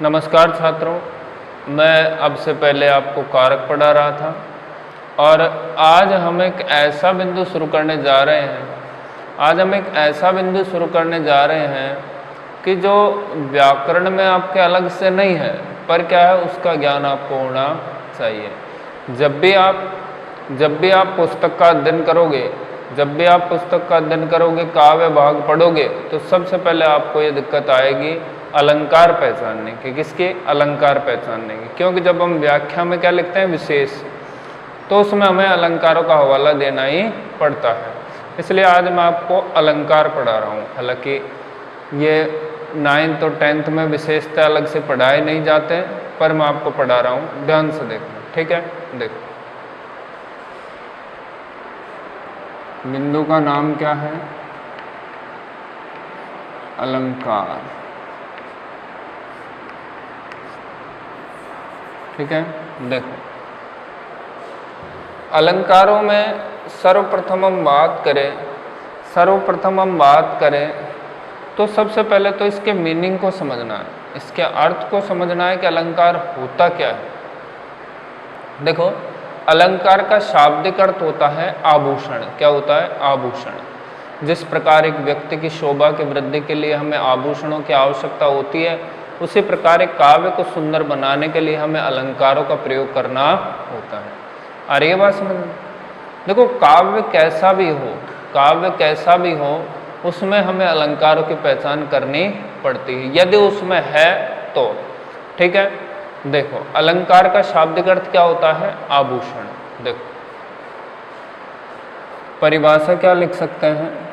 नमस्कार छात्रों, मैं अब से पहले आपको कारक पढ़ा रहा था और आज हम एक ऐसा बिंदु शुरू करने जा रहे हैं। कि जो व्याकरण में आपके अलग से नहीं है, पर क्या है उसका ज्ञान आपको होना चाहिए। जब भी आप पुस्तक का अध्ययन करोगे, काव्य भाग पढ़ोगे, तो सबसे पहले आपको ये दिक्कत आएगी अलंकार पहचानने की। किसके? अलंकार पहचानने की। क्योंकि जब हम व्याख्या में क्या लिखते हैं, विशेष, तो उसमें हमें अलंकारों का हवाला देना ही पड़ता है। इसलिए आज मैं आपको अलंकार पढ़ा रहा हूँ। हालांकि ये 9th और 10th में विशेषता अलग से पढ़ाए नहीं जाते, पर मैं आपको पढ़ा रहा हूँ, ध्यान से देखना, ठीक है। देखो, बिंदु का नाम क्या है? अलंकार, ठीक है। देखो, अलंकारों में सर्वप्रथम हम बात करें तो सबसे पहले तो इसके मीनिंग को समझना है, इसके अर्थ को समझना है कि अलंकार होता क्या है। देखो, अलंकार का शाब्दिक अर्थ होता है आभूषण। क्या होता है? आभूषण। जिस प्रकार एक व्यक्ति की शोभा की वृद्धि के लिए हमें आभूषणों की आवश्यकता होती है, उसी प्रकार एक काव्य को सुंदर बनाने के लिए हमें अलंकारों का प्रयोग करना होता है। और ये बात समझ, देखो, काव्य कैसा भी हो उसमें हमें अलंकारों की पहचान करनी पड़ती है, यदि उसमें है तो, ठीक है। देखो, अलंकार का शाब्दिक अर्थ क्या होता है? आभूषण। देखो, परिभाषा क्या लिख सकते हैं?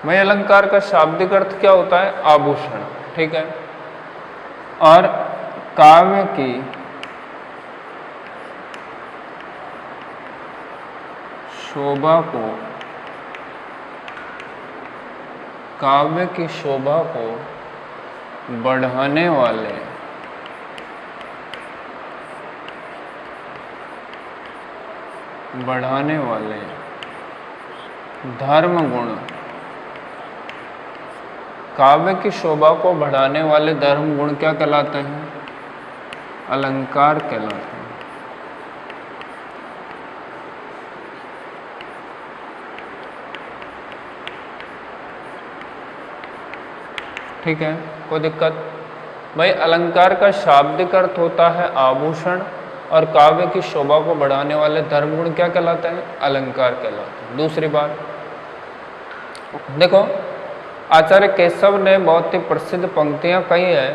भाई, अलंकार का शाब्दिक अर्थ क्या होता है? आभूषण, ठीक है। और काव्य की शोभा को बढ़ाने वाले धर्म गुण, काव्य की शोभा को बढ़ाने वाले धर्म गुण क्या कहलाते हैं? अलंकार कहलाते हैं। ठीक है, कोई दिक्कत? भाई, अलंकार का शाब्दिक अर्थ होता है आभूषण और काव्य की शोभा को बढ़ाने वाले धर्म गुण क्या कहलाते हैं? अलंकार कहलाते हैं। दूसरी बात, देखो, आचार्य केशव ने बहुत ही प्रसिद्ध पंक्तियां कही है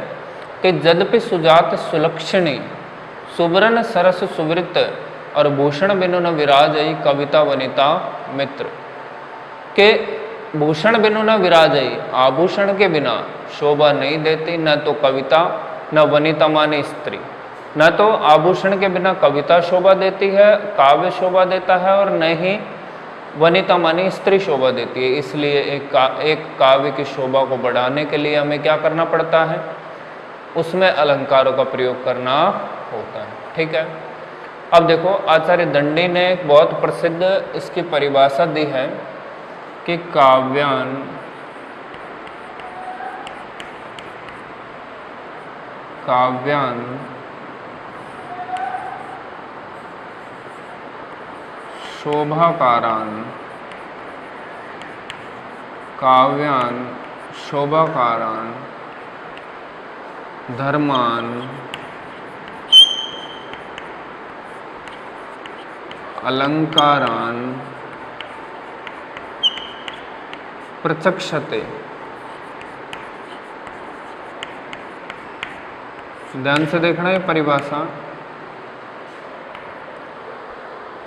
कि यद्यपि सुजात सुलक्षणी सुबरन सरस सुवृत और भूषण बिनु न विराजई कविता वनिता मित्र। के भूषण बिनु न विराजई, आभूषण के बिना शोभा नहीं देती, न तो कविता, न वनिता माने स्त्री। न तो आभूषण के बिना कविता शोभा देती है, काव्य शोभा देता है, और न ही वनिता मानी स्त्री शोभा देती है। इसलिए एक काव्य की शोभा को बढ़ाने के लिए हमें क्या करना पड़ता है? उसमें अलंकारों का प्रयोग करना होता है, ठीक है। अब देखो, आचार्य दंडी ने एक बहुत प्रसिद्ध इसकी परिभाषा दी है कि काव्यान शोभाकारान धर्मान अलंकारान प्रचक्षते। ध्यान से देखना है परिभाषा।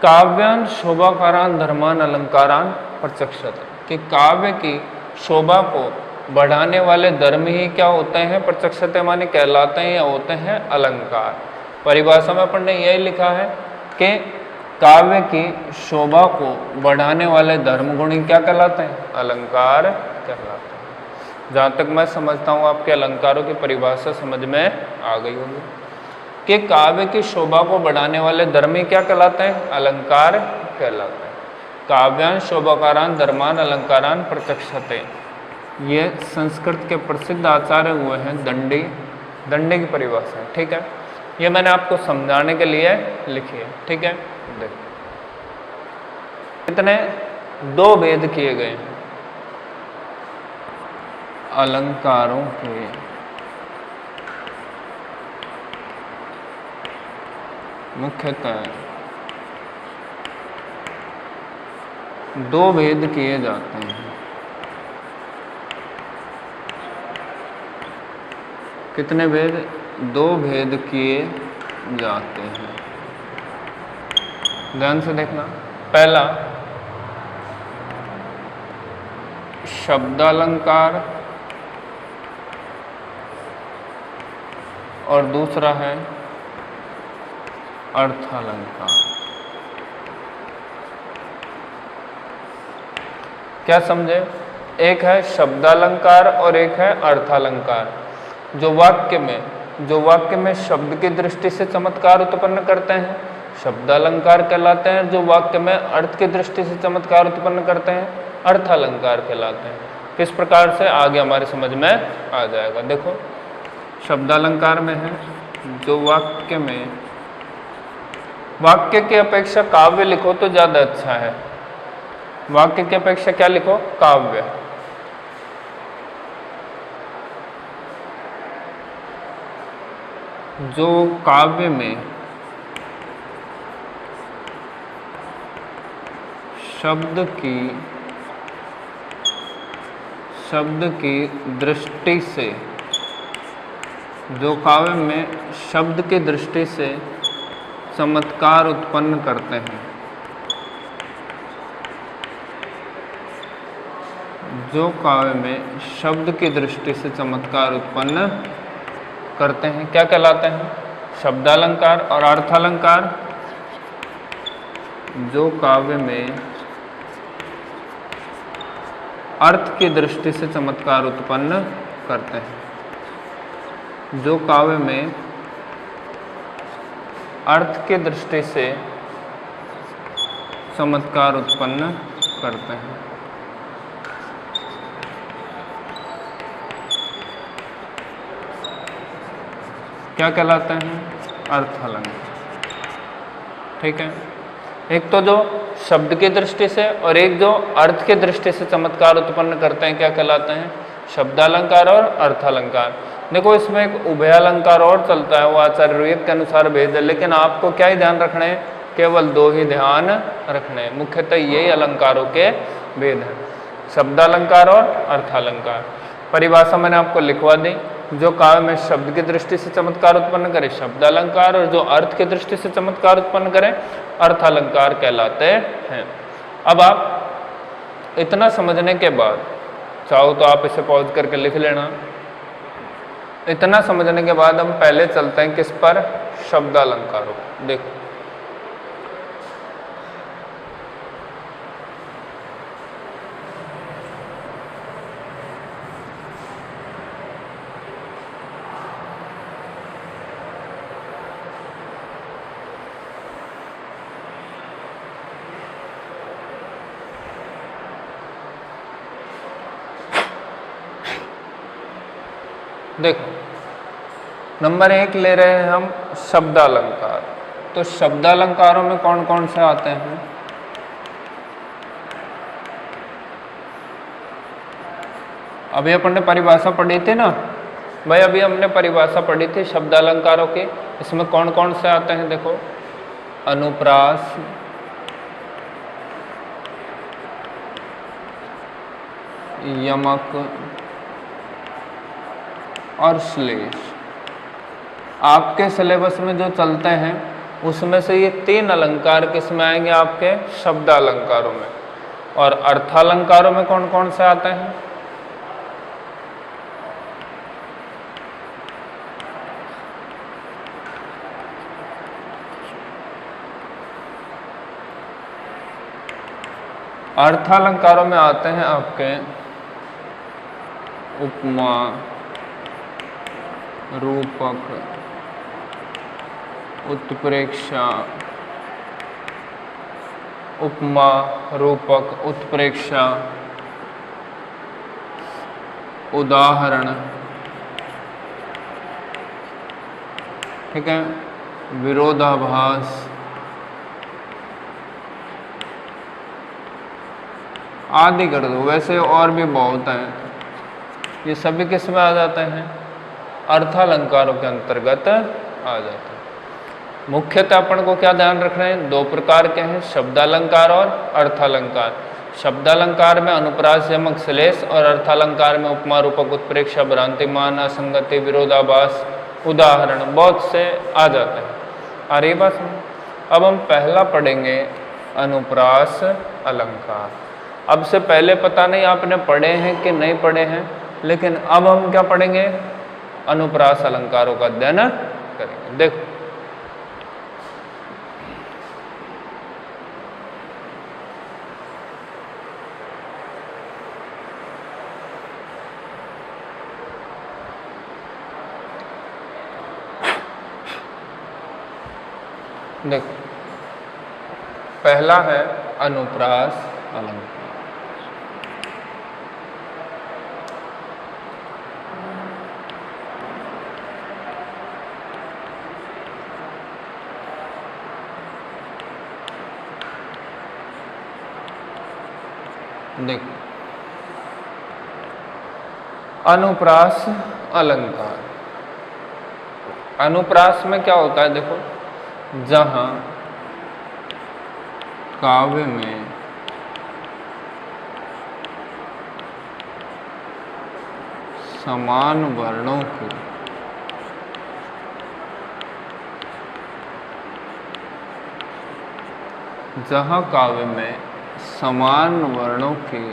काव्यान शोभाकारान धर्मान अलंकारान प्रचक्षते। कि काव्य की शोभा को बढ़ाने वाले धर्म ही क्या होते हैं? प्रत्यक्षते माने कहलाते हैं या होते हैं अलंकार। परिभाषा में अपन ने यही लिखा है कि काव्य की शोभा को बढ़ाने वाले धर्म गुण ही क्या कहलाते हैं? अलंकार कहलाते हैं। जहाँ तक मैं समझता हूँ आपके अलंकारों की परिभाषा समझ में आ गई होगी कि काव्य की शोभा को बढ़ाने वाले धर्म ही क्या कहलाते हैं? अलंकार कहलाते हैं। काव्यान शोभाकारान धर्मान अलंकारान प्रत्यक्षते, ये संस्कृत के प्रसिद्ध आचार्य हुए हैं दंडी। दंडी की परिभाषा है, ठीक है। ये मैंने आपको समझाने के लिए लिखी है, ठीक है। देखो इतने दो भेद किए गए हैं अलंकारों के। मुख्यतः दो भेद किए जाते हैं। कितने भेद? दो भेद किए जाते हैं। ध्यान से देखना। पहला शब्दालंकार और दूसरा है अर्थालंकार। क्या समझे? एक है शब्दालंकार और एक है अर्थालंकार। जो वाक्य में शब्द की दृष्टि से चमत्कार उत्पन्न करते हैं शब्दालंकार कहलाते हैं। जो वाक्य में अर्थ की दृष्टि से चमत्कार उत्पन्न करते हैं अर्थालंकार कहलाते हैं। किस प्रकार से? आगे हमारे समझ में आ जाएगा। देखो शब्दालंकार में है जो वाक्य की अपेक्षा काव्य लिखो तो ज्यादा अच्छा है। वाक्य की अपेक्षा क्या लिखो? काव्य। जो काव्य में शब्द की दृष्टि से, जो काव्य में शब्द की दृष्टि से चमत्कार उत्पन्न करते हैं, जो काव्य में शब्द की दृष्टि से चमत्कार उत्पन्न करते हैं, क्या कहलाते हैं? शब्दालंकार और अर्थालंकार। जो काव्य में अर्थ की दृष्टि से चमत्कार उत्पन्न करते हैं, जो काव्य में अर्थ की दृष्टि से चमत्कार उत्पन्न करते हैं। क्या कहलाते हैं? अर्थालंकार, ठीक है। एक तो जो शब्द की दृष्टि से और एक जो अर्थ की दृष्टि से चमत्कार उत्पन्न करते हैं, क्या कहलाते हैं? शब्दालंकार और अर्थालंकार। देखो इसमें एक उभयालंकार और चलता है, वो आचार्य रुयत के अनुसार भेद है, लेकिन आपको क्या ही ध्यान रखने हैं? केवल दो ही ध्यान रखने हैं। मुख्यतः यही अलंकारों के भेद हैं, शब्दालंकार और अर्थालंकार। परिभाषा मैंने आपको लिखवा दी। जो काव्य में शब्द की दृष्टि से चमत्कार उत्पन्न करे शब्दालंकार, और जो अर्थ की दृष्टि से चमत्कार उत्पन्न करे अर्थालंकार कहलाते हैं। अब आप इतना समझने के बाद, चाहो तो आप इसे पॉज करके लिख लेना। इतना समझने के बाद हम पहले चलते हैं किस पर? शब्दालंकारों। देखो नंबर 1 ले रहे हैं हम शब्दालंकार। तो शब्दालंकारों में कौन कौन से आते हैं? अभी अपन ने परिभाषा पढ़ी थी ना भाई, अभी हमने परिभाषा पढ़ी थी शब्दालंकारों की। इसमें कौन कौन से आते हैं? देखो अनुप्रास, यमक और श्लेष। आपके सिलेबस में जो चलते हैं उसमें से ये 3 अलंकार किस में आएंगे? आपके शब्दालंकारों में। और अर्थालंकारों में कौन कौन से आते हैं? अर्थालंकारों में आते हैं आपके उपमा, रूपक, उत्प्रेक्षा, उपमा, रूपक, उत्प्रेक्षा, उदाहरण, ठीक है, विरोधाभास आदि कर दो। वैसे और भी बहुत हैं, ये सभी किस में आ जाते हैं? अर्थालंकारों के अंतर्गत आ जाते हैं। मुख्यतः अपन को क्या ध्यान रखना है? दो प्रकार के हैं, शब्दालंकार और अर्थालंकार। शब्दालंकार में अनुप्रास, यमक, श्लेष और अर्थालंकार में उपमा, रूपक, उत्प्रेक्षा, भ्रांतिमान, असंगति, विरोधाभास, उदाहरण बहुत से आ जाते हैं। आ रही बात समझ? अब हम पहला पढ़ेंगे अनुप्रास अलंकार। अब से पहले पता नहीं आपने पढ़े हैं कि नहीं पढ़े हैं, लेकिन अब हम क्या पढ़ेंगे? अनुप्रास अलंकारों का अध्ययन करेंगे। देखो, देखो पहला है अनुप्रास अलंकार। देखो, अनुप्रास अलंकार, अनुप्रास में क्या होता है? देखो, जहां काव्य में समान वर्णों की समान वर्णों की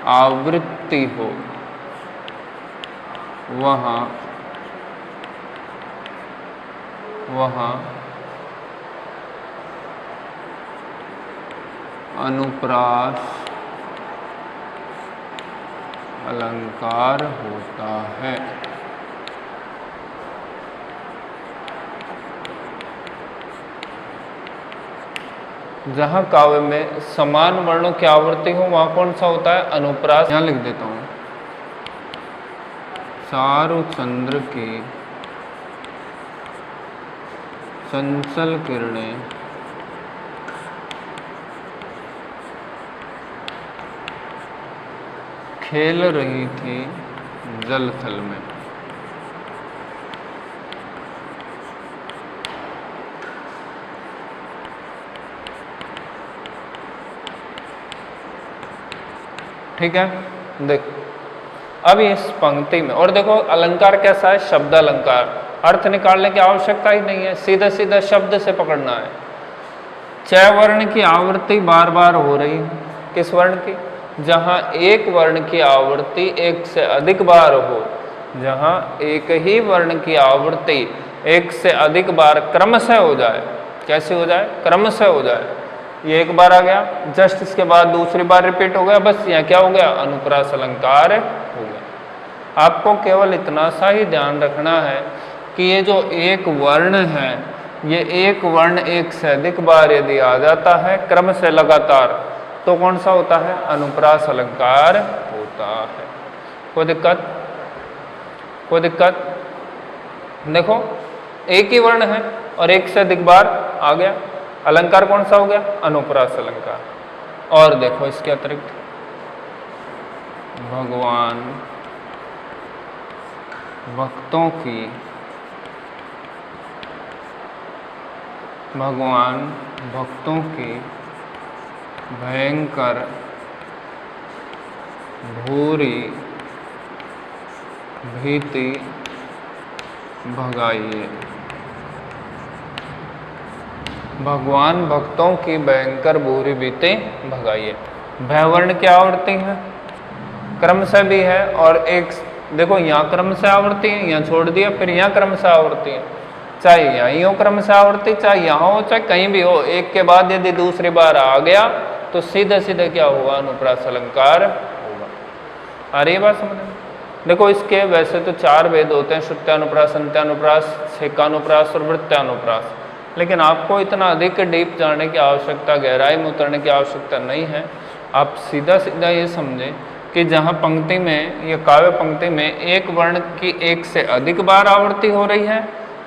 आवृत्ति हो, वहाँ अनुप्रास अलंकार होता है। जहाँ काव्य में समान वर्णों की आवृत्ति हो, वहाँ कौन सा होता है? अनुप्रास। यहाँ लिख देता हूँ, चारुचंद्र की चंचल किरणें खेल रही थी जलथल में। ठीक है, देखो अब इस पंक्ति में, और देखो अलंकार कैसा है? शब्द अलंकार। अर्थ निकालने की आवश्यकता ही नहीं है, सीधा सीधा शब्द से पकड़ना है। च वर्ण की आवृत्ति बार बार हो रही है। किस वर्ण की? जहां एक वर्ण की आवृत्ति एक से अधिक बार हो, जहां एक ही वर्ण की आवृत्ति एक से अधिक बार क्रमशः हो जाए। कैसे हो जाए? क्रमशः हो जाए। ये एक बार आ गया, जस्ट इसके बाद दूसरी बार रिपीट हो गया, बस यहाँ क्या हो गया? अनुप्रास अलंकार हो गया। आपको केवल इतना सा ही ध्यान रखना है कि ये जो एक वर्ण है, ये एक वर्ण एक से अधिक बार यदि आ जाता है क्रम से लगातार, तो कौन सा होता है? अनुप्रास अलंकार होता है। कोई दिक्कत? कोई दिक्कत? देखो, एक ही वर्ण है और एक से अधिक बार आ गया, अलंकार कौन सा हो गया? अनुप्रास अलंकार। और देखो इसके अतिरिक्त भगवान भक्तों की भयंकर भूरी भीति भगाइए। भगवान भक्तों की भयंकर बुरी बीते भगाइए। भयवर्ण की आवृत्ति है, क्रम से भी है, और एक देखो यहाँ क्रम से आवृत्ति है, यहाँ छोड़ दिया, फिर यहाँ क्रम से आवृत्ति है। चाहे यहीं हो क्रम से आवृत्ति, चाहे यहाँ हो, चाहे कहीं भी हो, एक के बाद यदि दूसरी बार आ गया तो सीधे सीधे क्या होगा, अनुप्रास अलंकार होगा। आ रही है बात समझ में? देखो इसके वैसे तो 4 भेद होते हैं, श्रुत्यानुप्रास, अंत्यानुप्रास, छेकानुप्रास और वृत्त्यानुप्रास, लेकिन आपको इतना अधिक डीप जाने की आवश्यकता, गहराई में उतरने की आवश्यकता नहीं है। आप सीधा सीधा ये समझें कि जहाँ पंक्ति में, ये काव्य पंक्ति में एक वर्ण की एक से अधिक बार आवृत्ति हो रही है,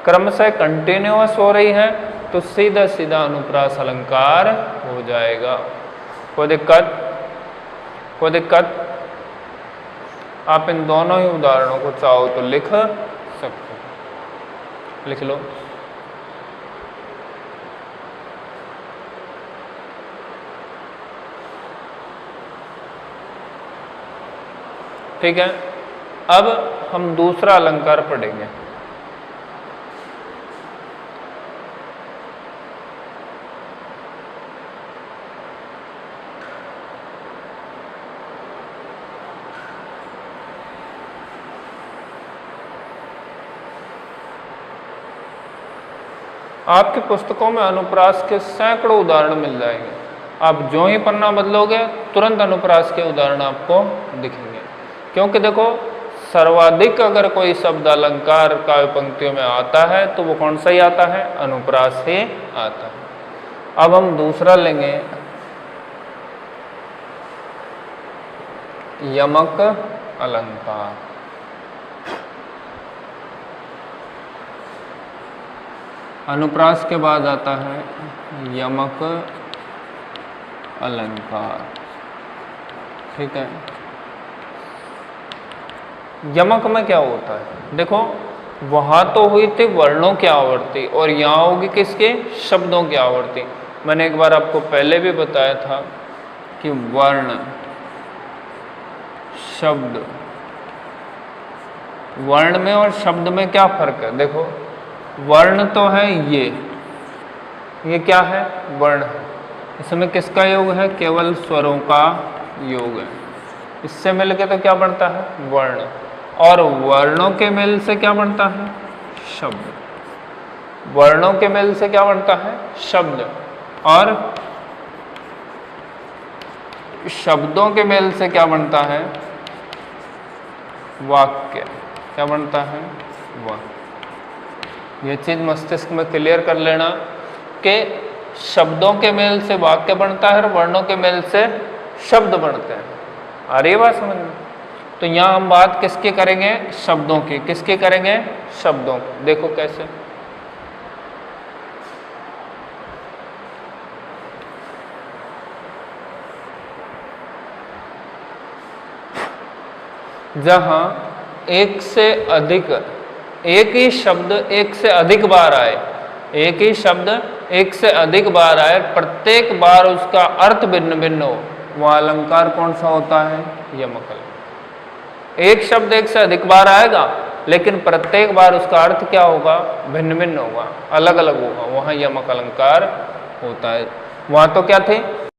क्रम से कंटिन्यूअस हो रही है, तो सीधा सीधा अनुप्रास अलंकार हो जाएगा। कोई दिक्कत? कोई दिक्कत? आप इन दोनों ही उदाहरणों को चाहो तो लिख सकते हो, लिख लो। ठीक है, अब हम दूसरा अलंकार पढ़ेंगे। आपकी पुस्तकों में अनुप्रास के सैकड़ों उदाहरण मिल जाएंगे। आप जो ही पन्ना बदलोगे तुरंत अनुप्रास के उदाहरण आपको दिखेंगे, क्योंकि देखो सर्वाधिक अगर कोई शब्द अलंकार काव्य पंक्तियों में आता है तो वो कौन सा ही आता है, अनुप्रास ही आता है। अब हम दूसरा लेंगे, यमक अलंकार। अनुप्रास के बाद आता है यमक अलंकार। ठीक है, यमक में क्या होता है, देखो वहां तो हुई थी वर्णों की आवृत्ति और यहाँ होगी किसके, शब्दों की आवृत्ति। मैंने एक बार आपको पहले भी बताया था कि वर्ण, शब्द, वर्ण में और शब्द में क्या फर्क है। देखो वर्ण तो है ये क्या है, वर्ण है, इसमें किसका योग है, केवल स्वरों का योग है। इससे मिलके तो क्या बनता है, वर्ण, और वर्णों के मेल से क्या बनता है, शब्द। वर्णों के मेल से क्या बनता है, शब्द, और शब्दों के मेल से क्या बनता है, वाक्य। क्या बनता है, वाक्य। यह चीज मस्तिष्क में क्लियर कर लेना कि शब्दों के मेल से वाक्य बनता है और वर्णों के मेल से शब्द बनते हैं। आ रही है बात समझ में? तो यहाँ हम बात किसकी करेंगे, शब्दों की। किसकी करेंगे, शब्दों की। देखो कैसे, जहां एक से अधिक, एक ही शब्द एक से अधिक बार आए, एक ही शब्द एक से अधिक बार आए, प्रत्येक बार उसका अर्थ भिन्न भिन्न हो, वह अलंकार कौन सा होता है, यमक अलंकार। एक शब्द एक से अधिक बार आएगा लेकिन प्रत्येक बार उसका अर्थ क्या होगा, भिन्न भिन्न होगा, अलग अलग होगा, वहां यमक अलंकार होता है। वहां तो क्या थे,